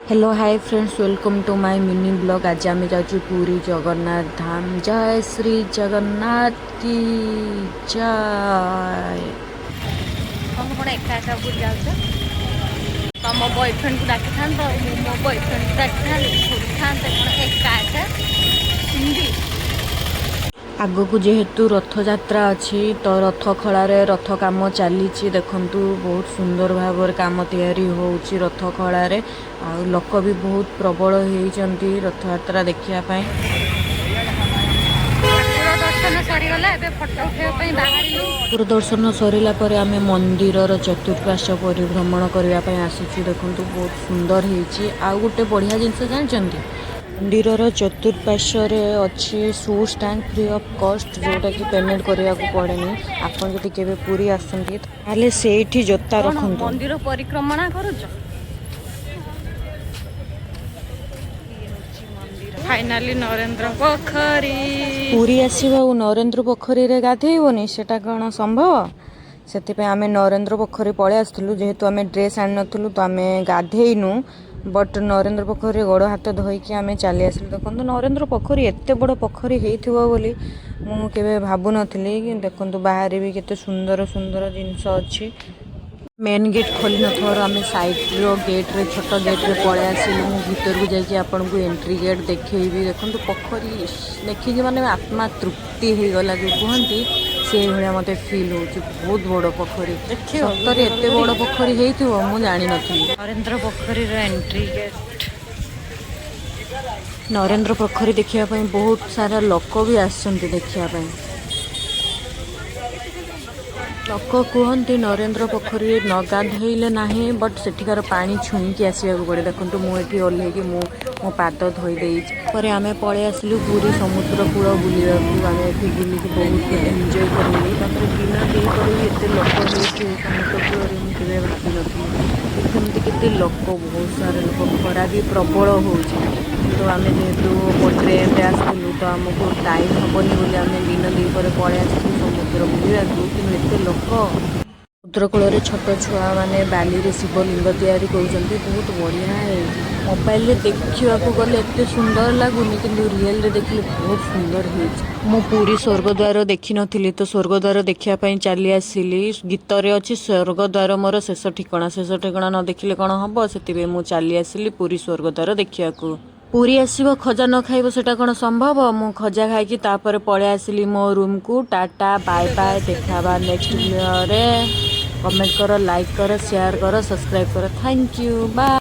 Hello hi friends, welcome to my mini blog. आज आम जाऊँ पूरी जगन्नाथ धाम। जय श्री जगन्नाथ की जय। तुम कौन एका एका बुझ जाऊच तुम बॉयफ्रेंड को डाकी था मो बॉयफ्रेंड को डाकी था एका एका हिंदी आगकू जेहेतु रथयात्रा अच्छी तो रथ खलारे रथ काम चली देखु बहुत सुंदर भाव काम तैयारी होउची रथ खलारे। आ लोक भी बहुत प्रबल होती रथयात्रा देखापी। दर्शन सरीगला फटो उठाई बाहर दर्शन सरला आम मंदिर चतुर्पाश परिभ्रमण करने आसीचु। देखु बहुत सुंदर होती। आउ गोटे बढ़िया जिनस जानते मंदिर चतुर्पार्श्वे अच्छी शू स्टैंड फ्री ऑफ कॉस्ट जोटा कि पेमेंट करने को पड़ेनी। आपन जदि केबे पूरी आसंती ताले सेठी जोता रखंतु। मंदिर परिक्रमा करूच फाइनाली नरेंद्र पोखरी पूरी आसवा नरेंद्र पोखरी रे गाधेबनी सेटा कौन संभव। से आम नरेंद्र पोखरी पलि आसलु जेहेतु आम ड्रेस आनी नथुलु तो आम गाधेनु। बट नरेंद्र पोखरी गोड़ हाथ धोईकी आम चली आसलु। देखो नरेंद्र पोखरी एत बड़ पोखरी होइथिबो बोली मु केबे भाबु नथिली। देखो बाहर भी केते सुंदर सुंदर जिनस अच्छी। मेन गेट खोली नथर आम सैड्र गेट रे छोट गेट रे पलि आसलु। भीतर को जाकि आपन को एंट्री गेट देखैबी। देखो पोखरी देखिए माने आत्मा तृप्ति हो गला जो कहती से भाया मत फिल हो। बहुत बड़ पोखरी सतरे एत बड़ पोखरी हो मु जानी नथी। नरेंद्र पोखरी एंट्री गेट नरेंद्र पोखरी देखिए बहुत सारा लोक भी आसछन्ति देखिए। लोक कहते नरेंद्र पोखरी न गाधेले ना बट सेठिकार पानी छुईकी आसवाक पड़े। देखो मुझे ओह्लैकी मो पाद धोईदे आम पलि आसलु पूरी समुद्र कूल बुलवा आम ये बुलिक बहुत एंजय करूँ। दिन दीपर भी एत लोक समुद्र कूल मुझे भावी नी केते लोक बहुत सारे लोक खरा भी प्रबल हो। तो आम जेहेतु ट्रेन आसलु तो आमको टाइम हेनी बोली आम दिन दीपर पलि आसलु समुद्र बुलवा कि एत लोक समुद्र कूल छोट छुआ मैंने बाली शिवलिंग तैयारी कर बहुत बढ़िया है। मोबाइल देखा गले एत सुंदर लगुनि कि रियल रे देखिले बहुत सुंदर है। मु पूरी स्वर्गद्वार देखी नी तो स्वर्गद्वार देखापी चली आसिली। गीत रे अच्छी स्वर्गद्वार मोर शेष ठिकाना न देखिले कौन हम से मुझे चली आसिली पूरी स्वर्गद्वार देखा। पूरी आसब खजा न खाइब सेटा कौन संभव। मु खजा खाई तापर पलि आसिली मो रूम को। टाटा बाय बाय देखा नेक्स्ट वीडियो रे। कमेंट कर, लाइक कर, शेयर कर, सब्सक्राइब कर। Thank you, bye.